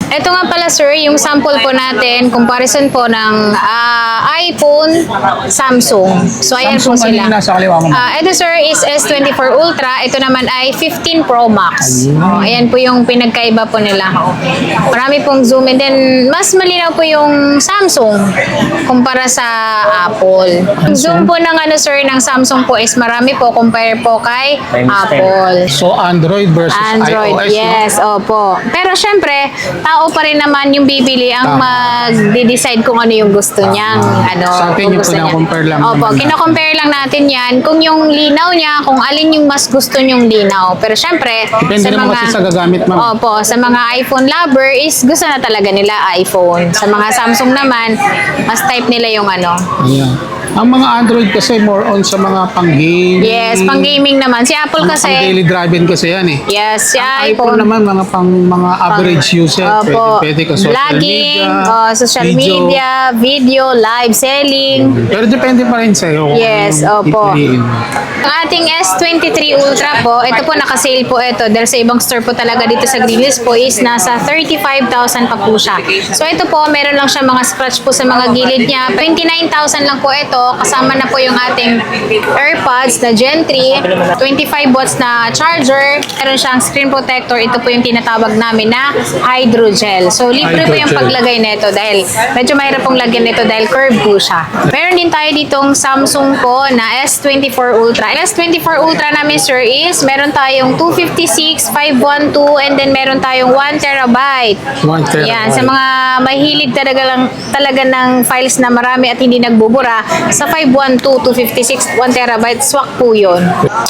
Ito nga pala sir, yung sample po natin, comparison po ng iPhone, Samsung. So ayan po Samsung, sila. ano yung nasa kaliwa mo? Ito sir is S24 Ultra, ito naman ay 15 Pro Max. Ayan po yung pinagkaiba po nila. Marami pong zoom and then mas malinaw po yung Samsung kumpara sa Apple. Yung zoom po ng sir ng Samsung po is marami po compare po kay Apple. So, Android versus Android, iOS, yes, opo. Pero syempre, tao pa rin naman yung bibili ang mag-decide kung ano yung gusto niyang, Sa atin kung yung gusto niya. kina-compare lang Opo, naman kina-compare lang natin yan kung yung linaw niya, kung alin yung mas gusto niyong linaw. Pero syempre, Depende naman kasi sa gagamit, ma'am. Opo, sa mga iPhone lover is gusto na talaga nila iPhone. Sa mga Samsung naman, mas type nila yung Ayan. Ang mga Android kasi more on sa mga pang-game. Yes, pang gaming naman. Si Apple kasi, Pang-daily driving kasi yan eh. yes, si iPhone iPhone. naman, mga average user. Opo, Pwede ka social vlogging, media, social video. media, video, live selling. Pero depende pa rin sa'yo. kung Yes, anong opo. pipiliin mo. Ang ating S23 Ultra po, ito po nakasale po ito dahil sa ibang store po talaga dito sa Greenlist po is nasa 35,000 pa po siya. So ito po, meron lang siya mga scratch po sa mga gilid niya. 29,000 lang po ito, kasama na po yung ating AirPods na Gen 3, 25 watts na charger, meron siyang screen protector, ito po yung tinatawag namin na hydrogel. So libre po yung Hydrogel. paglagay nito dahil medyo mahirap pong lagyan nito dahil curved po siya. Meron din tayo ditong Samsung po na S24 Ultra. S24 Ultra namin sir is meron tayong 256, 512 and then meron tayong 1 terabyte. 1 terabyte. Yan, sa mga mahilig talaga ng files na marami at hindi nagbubura, sa 512, 256, 1 terabyte, swak po yun.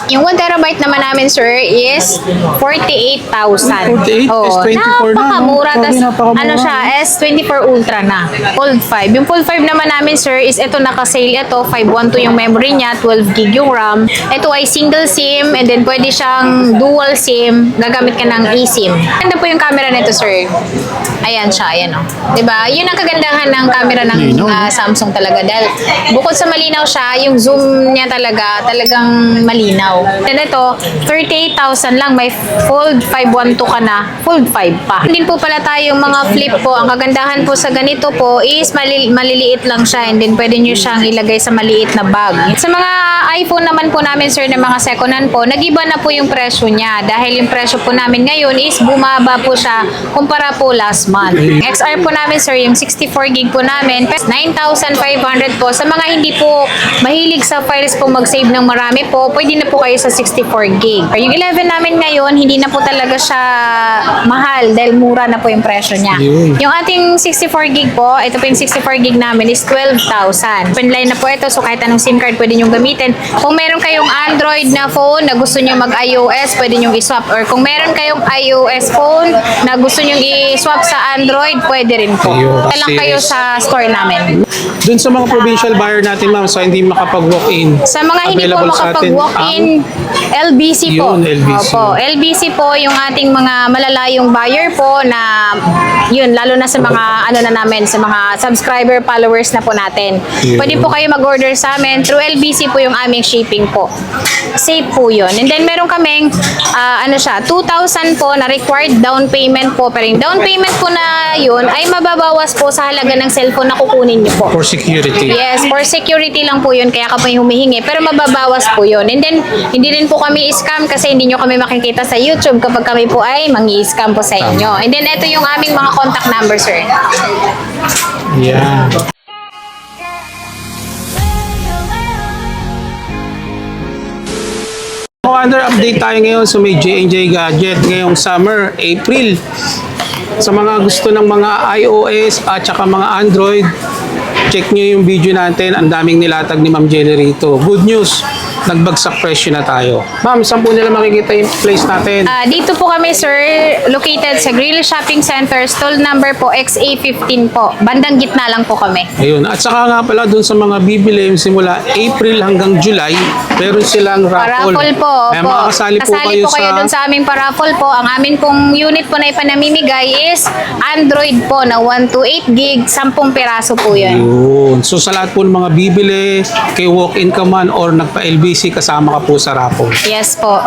Yung 1 terabyte naman namin sir is 48,000. 48? S24 na, no? Napakamura. Grabe, Tas, napakamura. ano siya, S24 Ultra na. Fold 5. Yung Fold 5 naman namin, sir, is ito naka-sale ito. 512 yung memory niya, 12 gig yung RAM. Ito ay single SIM and then pwede siyang dual SIM. Gagamit ka ng eSIM. Ganda po yung camera nito, sir. Ayan siya, ayan o. Diba? Yun ang kagandahan ng camera ng Samsung talaga. Dahil bukod sa malinaw siya, yung zoom niya talagang malinaw. And ito, 38,000 lang. May Fold 512 ka na. Fold 5 pa. Hindi po pala tayong mga flip po. Ang kagandahan po sa ganito po is maliliit lang siya and then pwede nyo siyang ilagay sa maliit na bag. Sa mga iPhone naman po namin sir na mga second hand po, nag-iba na po yung presyo niya dahil yung presyo po namin ngayon is bumaba po siya kumpara po last month. XR po namin sir, yung 64 gig po namin, 9,500 po. Sa mga hindi po mahilig sa files po mag-save ng marami po, pwede na po kayo sa 64 gig. Yung 11 namin ngayon, hindi na po talaga siya mahal dahil mura na po yung presyo niya. Yung ating 64 gig po, ito po yung 64 gig namin is 12,000. Open line na po ito, so kahit anong SIM card pwede nyo gamitin. Kung meron kayong Android na phone na gusto nyo mag-iOS, pwede nyo i-swap. Or kung meron kayong iOS phone na gusto nyo i-swap sa Android, pwede rin po. Kaya lang kayo sa store namin. Dun sa mga provincial buyer natin, ma'am, sa hindi makapag-walk-in. Sa mga hindi po available sa atin makapag-walk-in, LBC po. Yun, LBC. Opo, LBC po yung ating mga malalayong buyer po na yun, lalo na sa mga sa mga subscriber, followers na po natin. Yun. Pwede po kayo mag-order sa amin through LBC po yung aming shipping po. Safe po yun. And then meron kaming 2,000 po na required down payment po. Pero yung down payment po na yun ay mababawas po sa halaga ng cellphone na kukunin niyo po. For security. Yes, for security lang po yun, kaya kami humihingi. Pero mababawas po yun. And then, hindi rin po kami scam kasi hindi nyo kami makikita sa YouTube kapag kami po ay mangi-scam po sa inyo. And then, ito yung aming mga contact number, sir. Yeah. Under update tayo ngayon sa may J&J Gadget ngayong summer, April. Sa mga gusto ng mga iOS at saka mga Android, check nyo yung video natin. Ang daming nilatag ni Ma'am Jelly rito. Good news, nagbagsak presyo na tayo. Ma'am, saan po nila makikita yung place natin? Dito po kami, sir, located sa Grill Shopping Center, stall number po XA15 po. Bandang gitna lang po kami. Ayun. At saka nga pala dun sa mga bibili simula April hanggang July, meron silang raffle. Paraffol po. Kaya makakasali po kayo sa... dun sa aming paraffol po. Ang amin pong unit po na ipanamimigay is Android po na 128 gig, 10 piraso po yun. Ayun. So sa lahat po ng mga bibili, kay walk-in ka man or nagpa-LBC PC kasama ka po sa raffle. Yes po.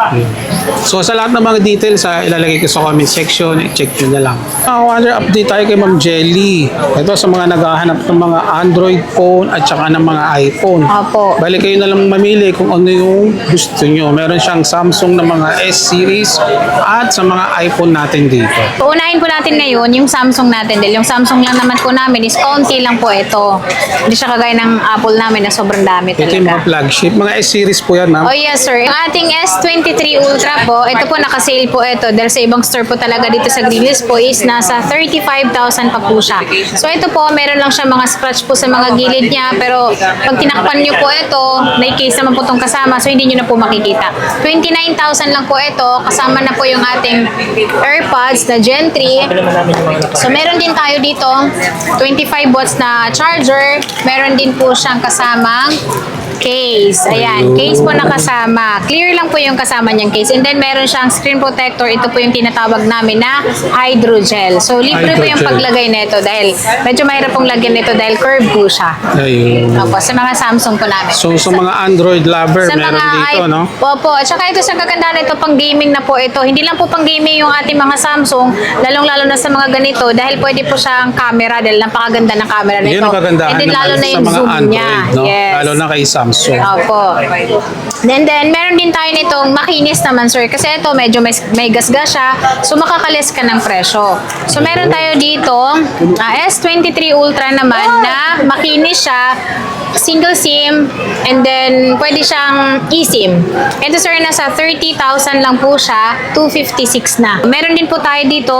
So sa lahat ng mga details, ilalagay ko sa comment section, i-check nyo na lang. Other update tayo kay Ma'am Jelly. Ito sa mga naghahanap ng mga Android phone at saka ng mga iPhone. Opo. Bali kayo na lang mamili kung ano yung gusto nyo. Meron siyang Samsung na mga S-series at sa mga iPhone natin dito. Uunahin po natin ngayon yung Samsung natin. Dahil yung Samsung lang naman po namin is konti lang po ito. Hindi siya kagaya ng Apple namin na sobrang dami Ito yung mga talaga. flagship. Mga S-series po yan, ma'am. Oh yes sir. Yung ating S23 Ultra po, ito po naka-sale po ito. Dahil sa ibang store po talaga dito sa Greenlist po is nasa 35,000 pa po siya. So ito po, meron lang siya mga scratch po sa mga gilid niya. Pero pag tinakpan nyo po ito, may case naman po itong kasama. So hindi nyo na po makikita. 29,000 lang po ito. Kasama na po yung ating AirPods na Gen 3. So meron din tayo dito 25 watts na charger. Meron din po siyang kasamang case. Ayan, case po nakasama. Clear lang po yung kasama niyang case. And then meron siyang screen protector. Ito po yung tinatawag namin na hydrogel. So libre po yung Hydrogel. paglagay nito dahil medyo mahirap pong lagyan nito dahil curve po siya. Ayun. Opo, sa mga Samsung po namin. So sa mga Android lover, Sa meron dito, no? Opo, at saka ito sa kagandahan ito, pang gaming na po ito. Hindi lang po pang gaming yung ating mga Samsung, lalong-lalo na sa mga ganito dahil pwede po siyang camera dahil napakaganda ng camera nito. Yun ang kagandahan And then lalo naman na sa yung mga zoom Android, niya. no? Yes. Lalo na kay Samsung. Opo. And then, meron din tayo nitong makinis naman, sir. Kasi ito, medyo may gasgas siya. So, makakalis ka ng presyo. So, meron tayo dito, S23 Ultra naman na makinis siya, single SIM, and then, pwede siyang eSIM. Ito, sir, nasa 30,000 lang po siya, 256 na. Meron din po tayo dito,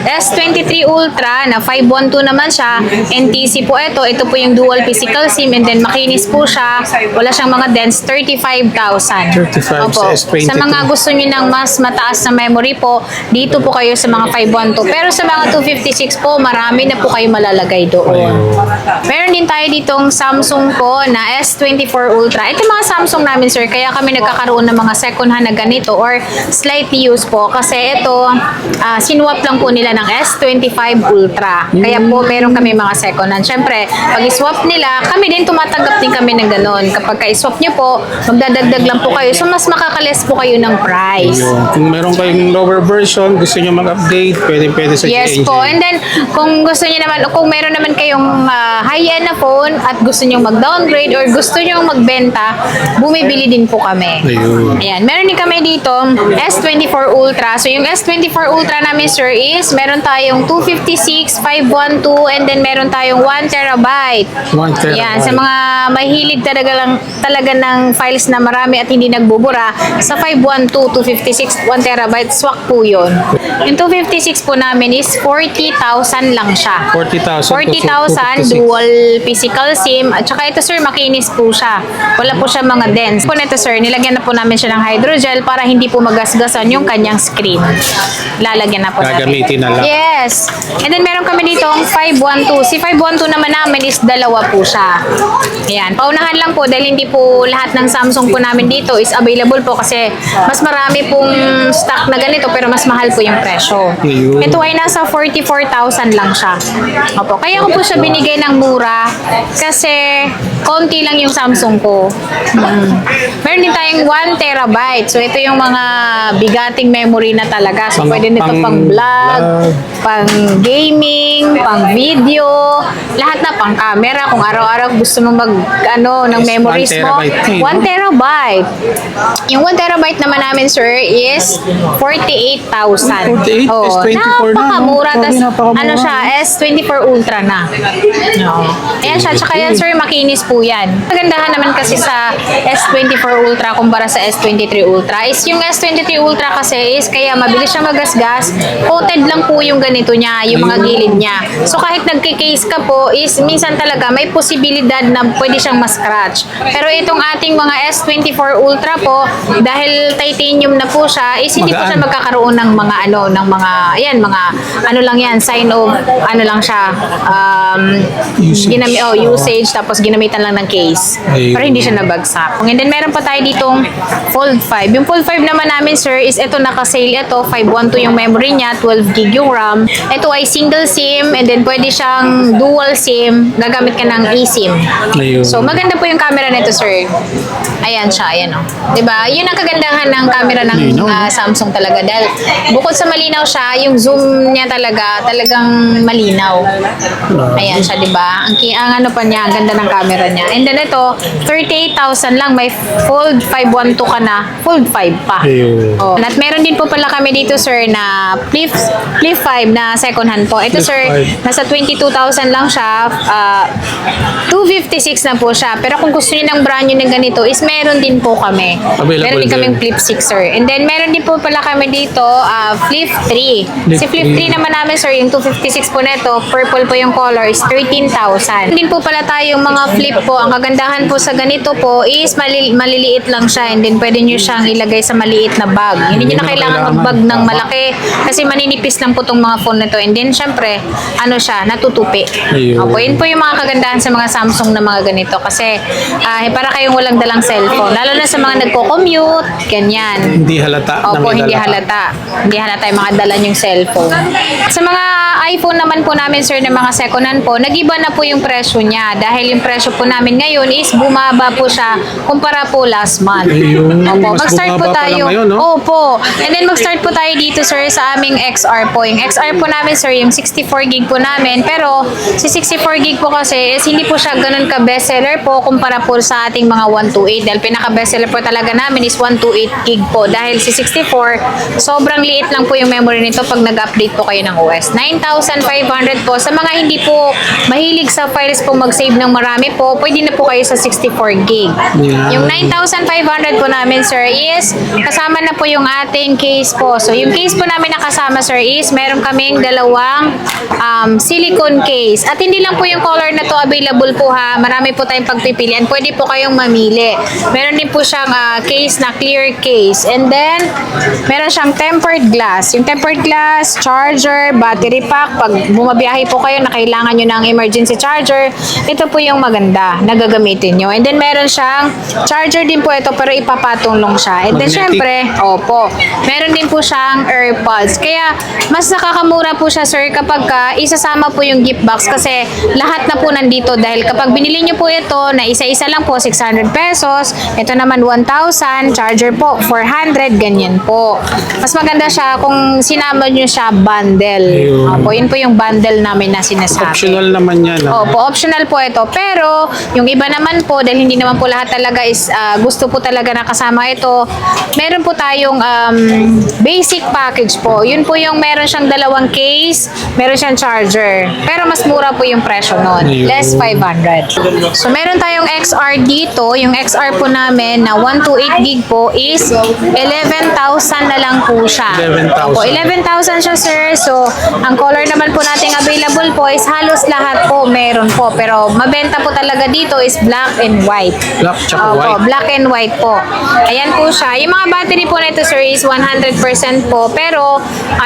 S23 Ultra na 512 naman siya, NTC po ito. Ito po yung dual physical SIM, and then makinis po siya. Wala siyang mga dents, 35,000. 35 Opo. sa S23. Sa mga gusto nyo ng mas mataas na memory po, dito po kayo sa mga 512. Pero sa mga 256 po, marami na po kayo malalagay doon. Meron din tayo ditong Samsung po na S24 Ultra. Ito mga Samsung namin, sir. Kaya kami nagkakaroon ng mga second hand na ganito or slightly used po. Kasi ito, sinwap lang po nila ng S25 Ultra. Kaya po, meron kami mga second hand. Siyempre, pag iswap nila, kami din tumatanggap din kami ng ganon. Kapag ka-swap nyo po, magdadagdag lang po kayo. So, mas makakales po kayo ng price. Ayun. Kung meron kayong lower version, gusto nyo mag-update, pwede sa Yes JNJ. po. And then, kung gusto niyo naman, kung meron naman kayong high-end na phone at gusto niyo mag-downgrade or gusto niyo magbenta, bumibili din po kami. Ayun. Ayan. Meron din kami dito, S24 Ultra. So, yung S24 Ultra namin, sir, is meron tayong 256, 512, and then meron tayong 1 terabyte. 1 terabyte. Yan, sa mga mahilig talaga ng files na marami at hindi nagbubura, sa 512, 256, 1 terabyte, swak po yun. Yung 256 po namin is 40,000 lang siya. 40,000 40,000 dual physical SIM. At saka ito, sir, makinis po siya. Wala po siya mga dents. Po nito, sir, nilagyan na po namin siya ng hydrogel para hindi po magasgasan yung kanyang screen. Lalagyan na po namin. Gagamitin na lang. Yes. And then meron kami dito 512. Si 512 naman namin is dalawa po siya. Ayan. Paunahan lang po dahil hindi po lahat ng Samsung po namin dito is available po kasi mas marami pong stock na ganito pero mas mahal po yung presyo. Ayun. Ito ay nasa 44,000 lang siya. Opo. Kaya ko po siya binigay ng mura kasi konti lang yung Samsung ko. Meron din tayong 1 terabyte. So ito yung mga bigating memory na talaga. So pwede nito pang vlog, pang gaming, pang video, lahat na pang camera. Kung araw-araw gusto mo mag ng memories 1 mo. terabyte. 1 terabyte. Yung 1 terabyte naman namin, sir, is 48,000. 48? S24 na, no? Napakamura. Grabe, Tas, napakamura. ano siya, S24 Ultra na. No. Ayan siya. Tsaka yan, sir, makinis po yan. Magandahan naman kasi sa S24 Ultra kumpara sa S23 Ultra is yung S23 Ultra kasi is kaya mabilis siya magasgas. Coated lang po yung ganito niya, yung mga gilid niya. So kahit nagki-case ka po is minsan talaga may posibilidad na pwede siyang ma-scratch. Pero itong ating mga S24 Ultra po, dahil titanium na po siya, is hindi po siya Magaan. magkakaroon ng mga ano lang yan, sign of ano lang siya, Usage. usage, tapos ginamitan napalitan lang ng case. Ayun. Pero hindi siya nabagsak. And then meron pa tayo ditong Fold 5. Yung Fold 5 naman namin, sir, is ito naka-sale ito. 512 yung memory niya, 12 gig yung RAM. Ito ay single SIM and then pwede siyang dual SIM. Gagamit ka ng eSIM. Ayun. So maganda po yung camera nito, sir. Ayan siya, ayan o. Diba? Yun ang kagandahan ng camera ng Linaw. Samsung talaga. Dahil bukod sa malinaw siya, yung zoom niya talagang malinaw. Ayan siya, diba? Ang ano pa niya, ang ganda ng camera niya. And then ito, 38,000 lang. May Fold 512 ka na. Fold 5 pa. Ayun. Oh. At meron din po pala kami dito, sir, na Flip 5 na second hand po. Ito, Flip sir, 5. nasa 22,000 lang siya. 256 na po siya. Pero kung gusto niyo ng brand new na ganito, is meron din po kami. Available Meron din din. kaming Flip 6, sir. And then, meron din po pala kami dito, Flip 3. Si Flip 3 naman namin, sir, yung 256 po neto, purple po yung color, is 13,000. Din po pala tayong mga flip po. Ang kagandahan po sa ganito po is maliliit lang siya and then pwede nyo siyang ilagay sa maliit na bag. Hindi nyo na kailangan mag-bag ng malaki kasi maninipis lang po itong mga phone na to. And then, syempre, ano siya, natutupi. Ayun. Opo, yun po yung mga kagandahan sa mga Samsung na mga ganito kasi para kayong walang dalang cellphone. Lalo na sa mga nagko-commute, ganyan. Hindi halata. na Opo, may hindi dala ka. halata. Hindi halata yung mga dala yung cellphone. Sa mga iPhone naman po namin, sir, na mga second hand po, nag-iba na po yung presyo niya. Dahil yung presyo po namin ngayon is bumaba po siya kumpara po last month. Ayun, Opo, mas mag-start po bumaba pa tayo. lang ngayon, no? Opo. And then mag-start po tayo dito, sir, sa aming XR po. Yung XR po namin, sir, yung 64 gig po namin. Pero si 64 gig po kasi is hindi po siya ganun ka-bestseller po kumpara po sa ating mga 128. Dahil pinaka-bestseller po talaga namin is 128 gig po. Dahil si 64, sobrang liit lang po yung memory nito pag nag-update po kayo ng OS. 9,500 po. Sa mga hindi po mahilig sa files po mag-save ng marami po, pwede na po kayo sa 64 gig. Yeah. Yung 9,500 po namin, sir, is kasama na po yung ating case po. So, yung case po namin nakasama, sir, is meron kaming dalawang silicone case. At hindi lang po yung color na to available po, ha. Marami po tayong pagpipilian. Pwede po kayong mamili. Meron din po siyang case na clear case. And then, meron siyang tempered glass. Yung tempered glass, charger, battery pack. Pag bumabiyahe po kayo na kailangan nyo ng emergency charger, ito po yung maganda na gagamitin nyo. And then, meron siyang charger din po ito pero ipapatong lang siya. And then, Magnetic. syempre, opo, meron din po siyang AirPods. Kaya, mas nakakamura po siya, sir, kapag isasama po yung gift box kasi lahat na po nandito dahil kapag binili nyo po ito na isa-isa lang po 600 pesos, ito naman 1,000, charger po 400, ganyan po. Mas maganda siya kung sinama nyo siya bundle. Ayun. Opo, yun po yung bundle namin na sinasabi. Optional naman yan. ah. Opo, optional po ito. Pero, yung iba naman po, dahil hindi naman po lahat talaga is gusto po talaga na kasama ito, meron po tayong basic package po. Yun po yung meron siyang dalawang case, meron siyang charger. Pero mas mura po yung presyo nun. Ayun. Less 500. So, meron tayong XR dito. Yung XR po namin na 128 gig po is 11,000 na lang po siya. 11,000. Opo, 11,000 siya, sir. So, ang color naman po nating available po is halos lahat po meron po. Pero mabenta po talaga dito is black and white. Black tsaka Opo, white. black and white po. Ayan po siya. Yung mga battery po nito, sir, is 100% po. Pero,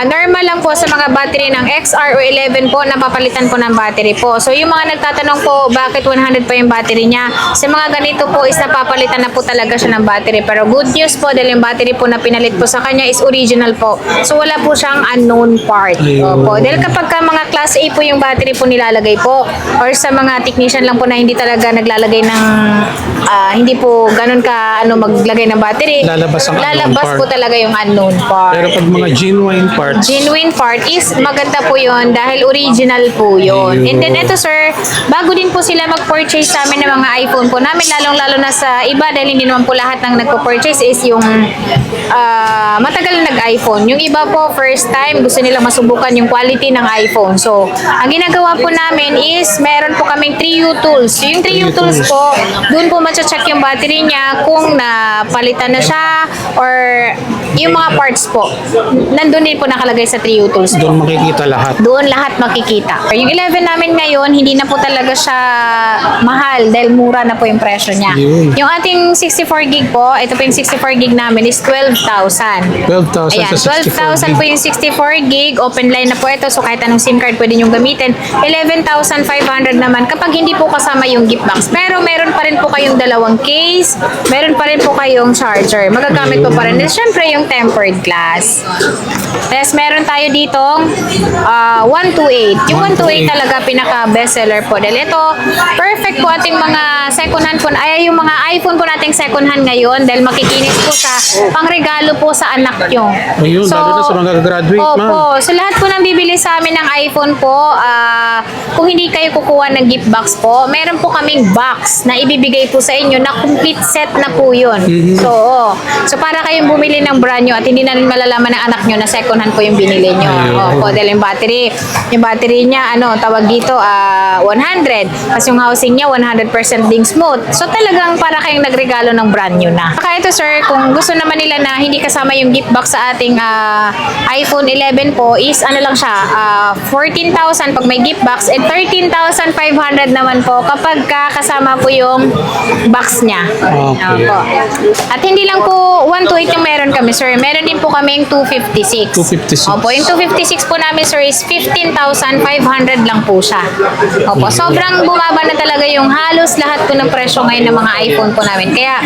normal lang po sa mga battery ng XR o 11 po, napapalitan po ng battery po. So, yung mga nagtatanong po, bakit 100 pa yung battery niya? Sa mga ganito po is napapalitan na po talaga siya ng battery. Pero good news po, dahil yung battery po na pinalit po sa kanya is original po. So, wala po siyang unknown part. Ayun. Opo. Dahil kapag ka mga class A po yung battery po nilalagay po, or sa mga technician lang po na hindi talaga naglalagay ng, hindi po ganun ka maglagay ng battery, Lalabas ang unknown lalabas part. po talaga yung unknown part. Pero pag mga genuine parts, Genuine part is maganda po yun dahil original po yun. Ayun. And then ito, sir, bago din po sila mag-purchase sa amin ng mga iPhone po namin, lalong-lalo na sa iba dahil hindi naman po lahat ng nagpo-purchase is yung matagal na nag-iPhone. Yung iba po, first time, gusto nilang masubukan yung quality ng iPhone. So, ang ginagawa po namin is meron po kaming 3U tools. So, yung 3U tools po, doon po check yung battery niya kung napalitan na siya or Yung mga parts po, nandun din po nakalagay sa Trio Tools po. Doon makikita lahat. Doon lahat makikita. Yung 11 namin ngayon, hindi na po talaga siya mahal dahil mura na po yung presyo niya. Yun. Yung ating 64 gig po, ito po yung 64 gig namin is 12,000. 12,000 Ayan, sa 64 12,000 po yung 64 gig. Open line na po ito. So kahit anong SIM card pwede nyo gamitin. 11,500 naman kapag hindi po kasama yung gift box. Pero meron pa rin po kayong dalawang case. Meron pa rin po kayong charger. Magagamit po pa rin. And syempre yung tempered glass. Tapos meron tayo ditong 128. Yung 128 talaga pinaka bestseller po. Dahil ito, perfect po ating mga second hand po. Ay, yung mga iPhone po nating second hand ngayon dahil makikinis po sa pangregalo po sa anak nyo. Ayun, lalo na sa mga graduate, ma'am. Opo. So lahat po ng bibili sa amin ng iPhone po, kung hindi kayo kukuha ng gift box po, meron po kaming box na ibibigay po sa inyo na complete set na po yun. So para kayong bumili ng brand nyo at hindi na malalaman ng anak nyo na second hand po yung binili nyo. Opo, dahil yung battery niya, tawag dito, 100. Tapos yung housing niya, 100% ding smooth. So talagang para kayong nagregalo ng brand new na. Kaya ito sir, kung gusto naman nila na hindi kasama yung gift box sa ating iPhone 11 po is lang siya, 14,000 pag may gift box and 13,500 naman po kapag kasama po yung box niya. Okay. Opo. At hindi lang po 128 yung meron kami sir, meron din po kaming 256. 256. Opo, yung 256 po namin sir is 15,500 lang po siya. Opo, sobrang bumaba na talaga yung halos lahat po ng presyo ngayon ng mga iPhone po namin. Kaya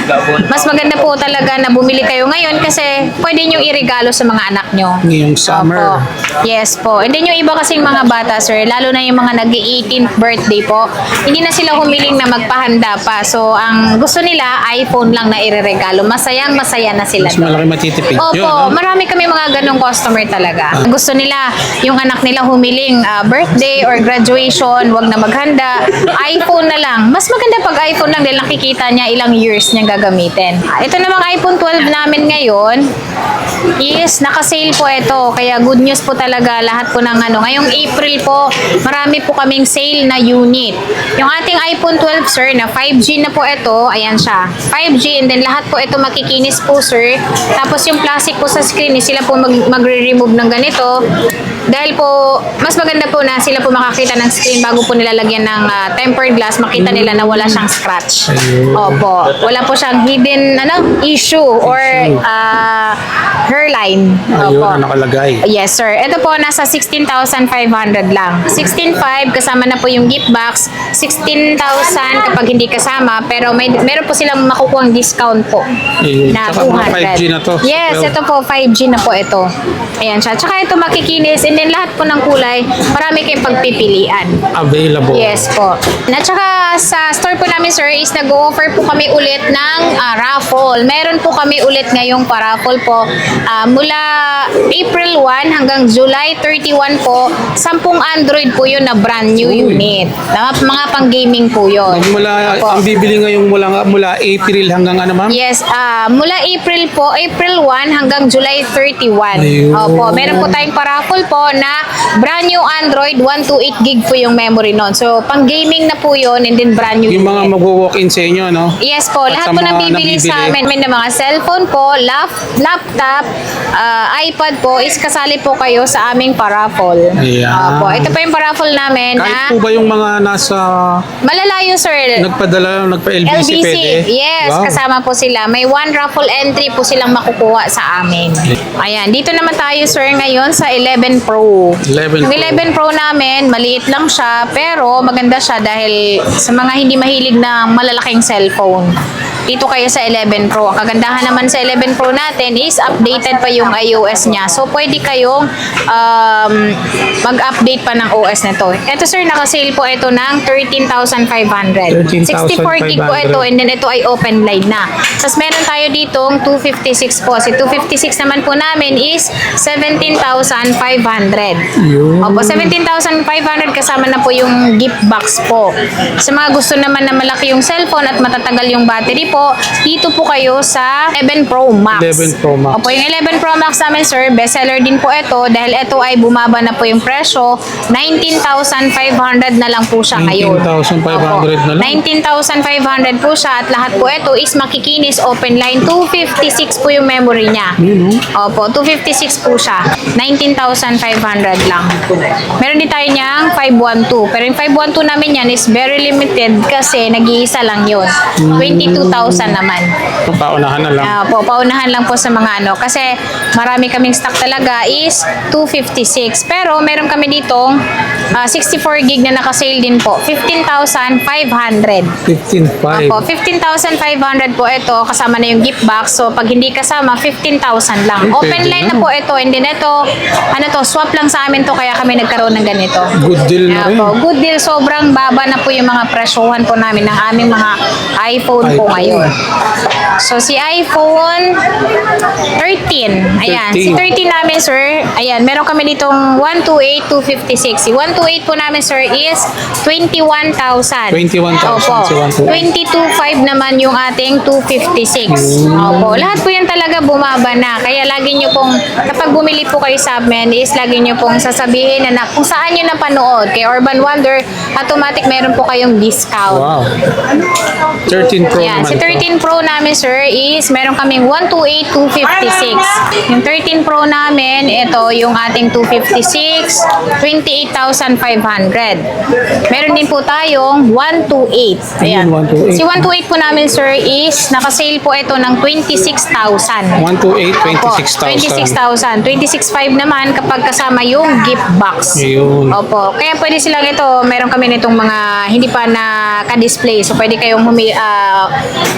mas maganda po talaga na bumili kayo ngayon kasi pwede nyo iregalo sa mga anak nyo. Ngayong summer. Opo. Yes po. And then yung iba kasing mga bata sir, lalo na yung mga nag-18th birthday po, hindi na sila humiling na magpahanda pa. So ang gusto nila, iPhone lang na ireregalo. Masayang masaya na sila. Mas malaki matitipid Opo, yun, no? marami kami mga ganong customer talaga. Gusto nila, yung anak nila humiling birthday or graduation, wag na maghanda, iPhone na lang. Mas maganda pag iPhone lang dahil nakikita niya ilang years niyang gagamitin. Ito namang iPhone 12 namin ngayon is naka-sale po ito. Kaya good news po talaga lahat po ng ngayong April po, marami po kaming sale na unit. Yung ating iPhone 12 sir na 5G na po ito, ayan siya. 5G and then lahat po ito makikinis po sir. Tapos yung plastic po sa screen, sila po magre-remove ng ganito. Dahil po, mas maganda po na sila po makakita ng screen bago po nilalagyan ng tempered glass, makita nila na wala siyang scratch. Opo. Wala po siyang hidden issue or hairline. Ayun, Opo. na nakalagay. Yes, sir. Ito po, nasa 16,500 lang. 16,500 kasama na po yung gift box. 16,000 kapag hindi kasama. Pero meron po silang makukuha discount po. Ayun. Na Tsaka mga 200. 5G na to. Yes, Well, ito po, 5G na po ito. Ayan siya. Tsaka ito makikinis. And then lahat po ng kulay, marami kayong pagpipilian. available. Yes po. At saka sa store po namin sir is nag-offer po kami ulit ng raffle. Meron po kami ulit ngayong pa-raffle po. Mula April 1 hanggang July 31 po, 10 Android po yun na brand new unit. Mga pang-gaming po yun. Ang bibili ngayong mula April hanggang ma'am? Yes, mula April po, April 1 hanggang July 31. Ayun. Opo, meron po tayong paraffle po na brand new Android, 128 gig po yung memory nun. So, pang gaming na po yun and then brand new Yung mga unit. mag-walk-in sa inyo, no? Yes po, At lahat sa po mga ng bibili sa nabibili. amin ng mga cellphone po, laptop, iPad po, is kasali po kayo sa aming paraffle. Ayan. Opo, ito po yung paraffle namin Kahit na po ba yung mga nasa malalayo sir. nagpa-LBC pwede? Yes, Wow. kasama po sila. May one raffle entry po silang makukuha sa amin. Ayan, dito naman tayo sir ngayon sa 11 Pro. 11 Yung Pro. 11 Pro namin, maliit lang siya, pero maganda siya dahil sa mga hindi mahilig ng malalaking cellphone. Dito kayo sa 11 Pro. Ang kagandahan naman sa 11 Pro natin is updated pa yung iOS niya. So, pwede kayong mag-update pa ng OS nito. Ito sir, nakasale po ito ng 13,500. 64 gig po ito and then ito ay open line na. Tapos meron tayo ditong 256 po. Si 256 naman po namin is 17,500. Yun. Opo, 17,500 kasama na po yung gift box po. Sa mga gusto naman na malaki yung cellphone at matatagal yung battery po, po, dito po kayo sa 11 Pro Max. 11 Pro Max. Opo, yung 11 Pro Max namin, sir, bestseller din po ito dahil ito ay bumaba na po yung presyo. 19,500 na lang po siya ngayon. 19,500 na lang? 19,500 po siya at lahat po ito is makikinis open line. 256 po yung memory niya. Yun, Opo, 256 po siya. 19,500 lang. Meron din tayo niyang 512. Pero yung 512 namin yan is very limited kasi nag-iisa lang yun. 22,000 naman. Paunahan na lang. Po, paunahan lang po sa mga ano. Kasi marami kaming stock talaga is 256. Pero meron kami ditong 64 gig na naka-sale din po. 15,500. 15.5. Opo, 15,500 po ito. Kasama na yung gift box. So, pag hindi kasama, 15,000 lang. Ay, Open pwede line na. na po ito. And then ito, ano to, swap lang sa amin to. Kaya kami nagkaroon ng ganito. Good deal na rin. Po, good deal. Sobrang baba na po yung mga presyohan po namin ng aming mga iPhone po iPhone. ngayon. So, si iPhone 13. Ayan. Si 13 namin, sir. Ayan. Meron kami ditong 128,256. Si 128 po namin, sir, is 21,000. 21,000 Opo. si 128. 22,500 naman yung ating 256. Opo. Lahat po yan talaga bumaba na. Kaya lagi nyo pong, kapag bumili po kayo sa amin, is lagi nyo pong sasabihin na, kung saan nyo napanood. Kay Urban Wonder, automatic meron po kayong discount. Wow. 13 Pro Yan, naman si 13 Pro namin, sir, is meron kaming 128,256. Yung 13 Pro namin, ito yung ating 256, 28,500. Meron din po tayong 128. Ayan. Ayun, 128. Si 128 po namin, sir, is nakasale po ito ng 26,000. 128, Opo, 26,000. 26,000. 26,500 naman kapag kasama yung gift box. Ayun. Opo. Kaya pwede silang ito, meron kami nitong mga hindi pa na-display. So, pwede kayong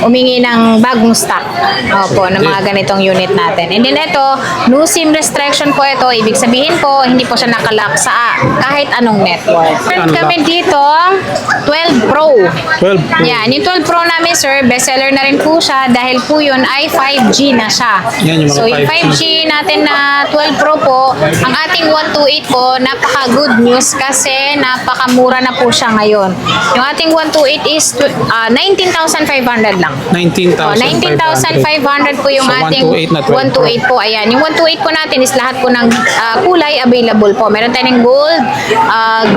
humingi ng bagong stock. Opo, ng mga ganitong unit natin. And then ito, no SIM restriction po ito. Ibig sabihin po, hindi po siya nakalock sa kahit anong network. Meron kami dito, 12 Pro. 12 Pro. Yan, yung 12 Pro namin, sir, bestseller na rin po siya dahil po yun ay 5G na siya. Yan, yung mga So, yung 5G natin na 12 Pro po, ang ating 128 po, napaka-good news kasi napakamura na po siya ngayon. Yung ating 128 is 19,500 lang. 19,500 po yung So, ating 128 na 12 Pro. 128 po. Ayan, yung 128 po natin is lahat po ng kulay available po. Meron tayong gold,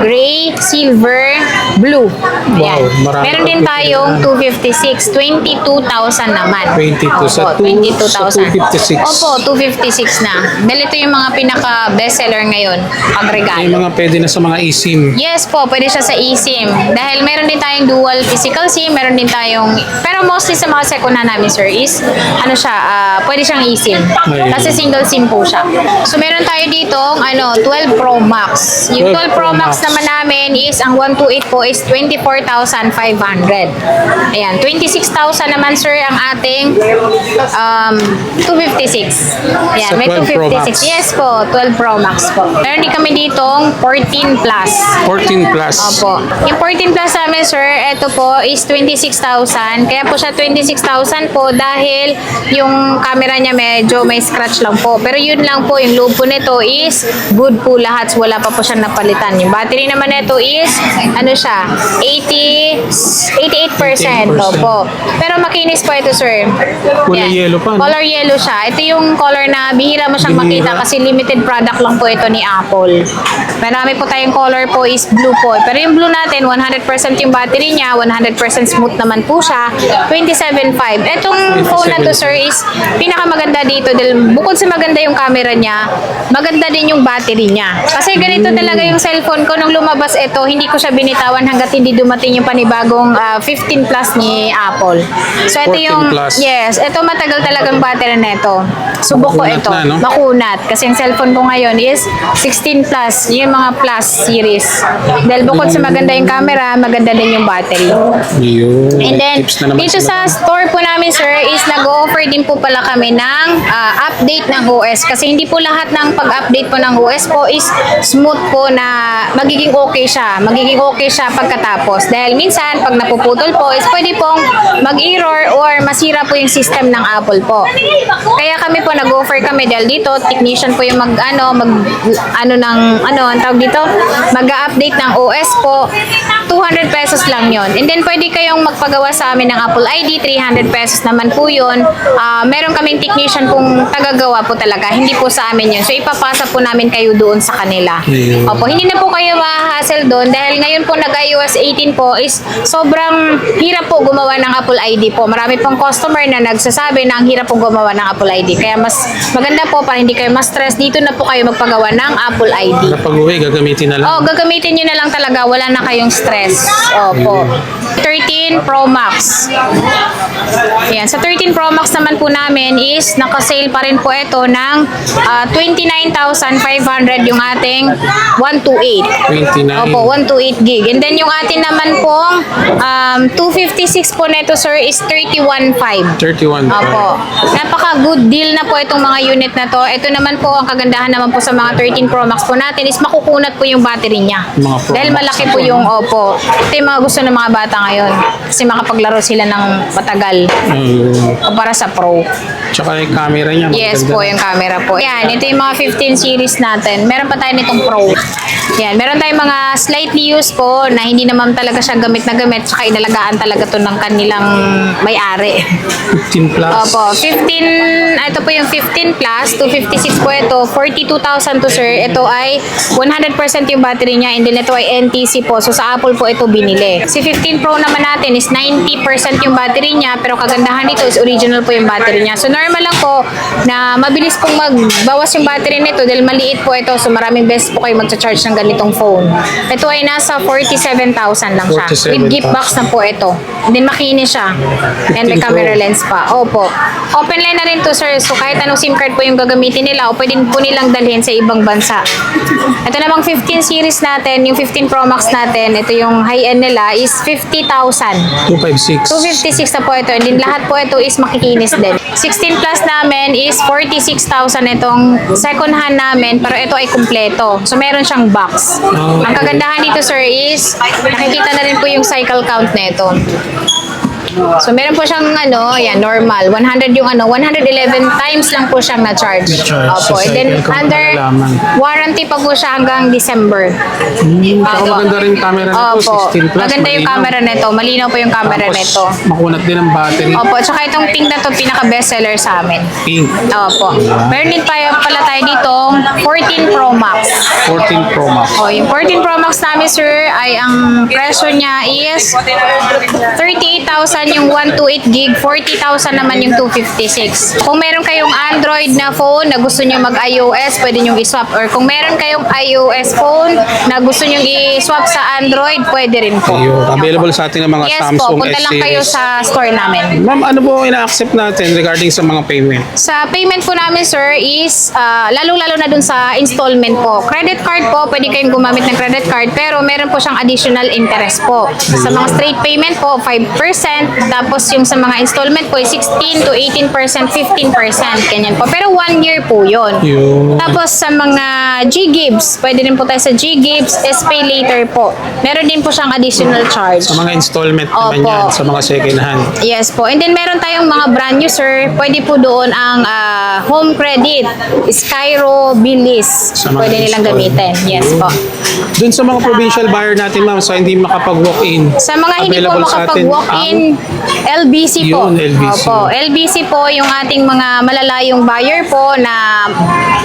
gray, silver, blue. Ayan. Wow, marami Meron din pa po tayong 256, 22,000 naman. 22 sa Opo, 22,000. 256. Opo, 256 na. Dahil ito yung mga pinaka-bestseller ngayon, pag-regalo. Yung mga pwede na sa mga eSIM. Yes po, pwede siya sa eSIM. Dahil meron din tayong dual physical SIM, meron din tayong, pero mostly sa mga second hand namin, sir, is, ano siya, pwede siyang eSIM. Ayun. Kasi single SIM po siya. So, meron tayo dito, 12 Pro Max. Yung 12 Pro Max naman namin is, ang 128 po is 24,500. Ayan, 26,000 naman, sir, ang ating 256. Ayan, Sa may 12 Pro 256. Max. Yes po, 12 Pro Max po. Meron din kami ditong 14 Plus. 14 plus. Opo. Yung 14 Plus namin, sir, ito po is 26,000. Kaya po siya 26,000 po dahil yung camera niya medyo may scratch lang po. Pero yun lang po, yung loob po nito is good po lahat. Wala pa po siya napalitan. Yung battery naman nito is, ano siya, 88%. Opo. Pero makinis po ito, sir. Kulay Yan. yellow pa, no? Color yellow siya. Ito yung color na bihira mo siyang Bihira. makita kasi limited product lang po ito ni Apple. Marami po tayong color po is blue po. Pero yung blue natin, 100% yung battery niya, 100% smooth naman po siya. 27.5. Etong phone na to, sir, is pinakamaganda dito dahil bukod sa maganda yung camera niya, maganda din yung battery niya. Kasi ganito talaga yung cellphone ko nung lumabas ito, hindi ko siya binitawan hanggat hindi dumating yung panibagong 15 Plus ni Apple. So ito 14 yung, Plus. yes, ito matagal talagang battery nito. Subok ko Makunat ito. na, no? Makunat. Kasi yung cellphone ko ngayon is 16 Plus. Yung mga Plus series. Dahil bukod sa maganda yung camera, maganda din yung battery. Yun. And then, Tips na naman dito sila. sa store po namin, sir, is nag-offer din po pala kami ng update ng OS. Kasi hindi po lahat ng pag-update po ng OS po is smooth po na magiging okay siya. Magiging okay siya pagkatapos. Dahil minsan, pag napuputol po, is pwede pong mag-error or masira po yung system ng Apple po. Kaya kami po, nag-offer kami dahil dito, technician po yung ang tawag dito, mag-update ng OS po. 200 pesos lang yon. And then pwede kayong magpagawa sa amin ng Apple ID, 300 pesos naman po yun. Meron kaming technician pong tagagawa po talaga, hindi po sa amin yun. So ipapasa po namin kayo doon sa kanila. Yeah. Opo, hindi na po kayo ma-hassle doon dahil ngayon po nag-iOS 18 po is sobrang hirap po gumawa ng Apple ID po. Marami pong customer na nagsasabi na ang hirap po gumawa ng Apple ID. Kaya mas maganda po para hindi kayo ma-stress, dito na po kayo magpagawa ng Apple ID. Kapag uwi, gagamitin na lang. Oh, gagamitin nyo na lang talaga. Wala na kayong stress. Opo. 13 Pro Max. Ayan. Sa 13 Pro Max naman po namin is naka-sale pa rin po ito ng 29,500 yung ating 128. 29. Opo, 128 gig. And then yung atin naman pong 256 po neto sir is 31,500. 31. Opo. Napaka-good deal na po itong mga unit na to. Ito naman po, ang kagandahan naman po sa mga 13 Pro Max po natin is makukunat po yung battery niya. Mga Pro Dahil Max malaki na po po, yung opo. Ito yung mga gusto ng mga bata ngayon. Kasi makapaglaro sila ng matagal. Para sa Pro. Tsaka yung camera niya. Yes maganda. po, yung camera po. Yan, ito yung mga 15 series natin. Meron pa tayo nitong Pro. Yan, meron tayong mga slightly used po na hindi naman talaga siya gamit na gamit. Tsaka inalagaan talaga to ng kanilang may-ari. 15 plus. Opo, 15, ito po yung 15 plus, 256 po ito, 42,000 to sir. Ito ay 100% yung battery niya and then ito ay NTC po. So sa Apple po ito binili. Si 15 Pro naman natin is 90% yung battery niya pero kagandahan nito is original po yung battery niya. So normal lang po na mabilis pong magbawas yung battery nito dahil maliit po ito. So maraming beses po kayo magcha-charge ng ganitong phone. Ito ay nasa 47,000 lang siya. With gift box na po ito. And then makinis siya. And may 15 Pro. camera lens pa. Opo. Open line na rin to sir. So kahit anong SIM card po yung gagamitin nila o pwede po nilang dalhin sa ibang bansa. Ito namang 15 series natin, yung 15 Pro Max natin, ito yung high-end nila is 50,000. 256. 256 na po ito. And then lahat po ito is makikinis din. 16 plus namin is 46,000 itong second hand namin pero ito ay kumpleto. So meron siyang box. Okay. Ang kagandahan dito sir is nakikita na rin po yung cycle count na ito. So meron po siyang yan, normal. 100 yung 111 times lang po siyang na-charge. Na-charge. Opo. So, And then cycle count under na nalaman. warranty pa po siya hanggang December. Saka maganda rin camera nito. Opo. 16 plus. Maganda yung malinaw. camera nito. Malinaw po yung camera Tapos, nito. makunat din ang battery. Opo. Tsaka itong pink na to pinaka-best seller sa amin. Pink. Opo. Meron din pala tayo dito 14 Pro Max. 14 Pro Max. O, yung 14 Pro Max namin, sir, ay ang presyo niya is 38,000 yung 128 gig, 40,000 naman yung 256. Kung meron kayong Android na phone na gusto nyo mag-iOS, pwede nyo i-swap. Or kung meron kayong iOS phone na gusto nyo i-swap sa Android, pwede rin po. Ayun. Available sa ating mga Yes Samsung po, punta lang S-Series. kayo sa store namin. Ma'am, ano po ina-accept natin regarding sa mga payment? Sa payment po namin, sir, is lalong-lalo na dun sa installment po. Credit card po, pwede kayong gumamit ng credit card, pero meron po siyang additional interest po. Sa mga straight payment po, 5%. Tapos yung sa mga installment po, 16 to 18%, 15%. Ganyan po. Pero 1 year po yun. Yung Tapos sa mga G-Gibbs, pwede rin po tayo sa G-Gibbs, S-Pay later po. Meron din po siyang additional charge. sa mga installment naman Opo. yan, sa mga second hand. Yes po. And then meron tayong mga brand new, sir. Pwede po doon ang home credit, Skyro, Bilis. Sa mga Pwede nilang install. gamitin. Yes po. Doon sa mga provincial buyer natin, ma'am, sa hindi makapag-walk-in. Sa mga hindi po available sa atin makapag-walk-in, LBC po. Yun, LBC. Opo. LBC po yung ating mga malalayong buyer po na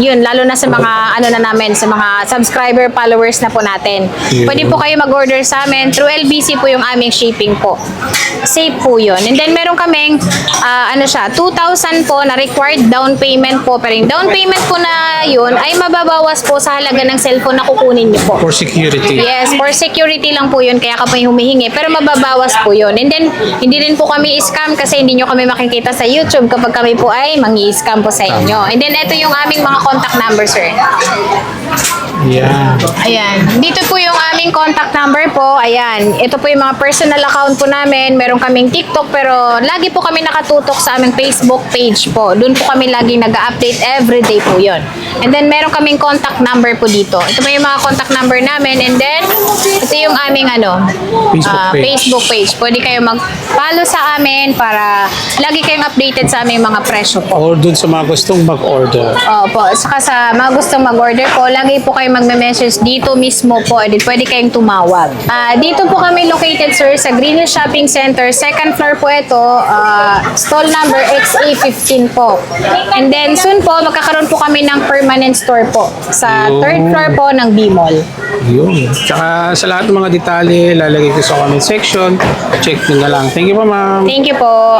yun, lalo na sa mga na namin, sa mga subscriber followers na po natin. Yun. Pwede po kayo mag-order sa amin. Through LBC po yung aming shipping po. Safe po yun. And then meron kaming 2,000 po na required down payment po. Pero yung down payment po na yun ay mababawas po sa halaga ng cellphone na kukunin niyo po. for security. Yes, for security lang po yun, kaya kami humihingi. Pero mababawas po yun. And then, hindi rin po kami scam kasi hindi nyo kami makikita sa YouTube kapag kami po ay mangi-scam po sa inyo. And then, ito yung aming mga contact number, sir. Yeah. Ayan. Dito po yung aming contact number po. Ayan. Ito po yung mga personal account po namin. Meron kaming TikTok pero lagi po kami nakatutok sa aming Facebook page po. Doon po kami laging nag-update everyday po yun. And then meron kaming contact number po dito. Ito po yung mga contact number namin. And then ito yung yung aming Facebook page. Pwede kayo mag-follow sa amin para lagi kayong updated sa aming mga presyo po. Or dun sa mga gustong mag-order. Opo, saka sa mga gustong mag-order po, lagi po kayo magme-message dito mismo po. Pwede kayong tumawag. Dito po kami located, sir, sa Green Hills Shopping Center. Second floor po ito. Stall number XA15 po. And then, soon po, magkakaroon po kami ng permanent store po sa Yun. third floor po ng B-Mall. Yun. Tsaka sa lahat ng mga detalye, lalagay ko sa comment section. Check nyo na lang. Thank you po, ma'am. Thank you po.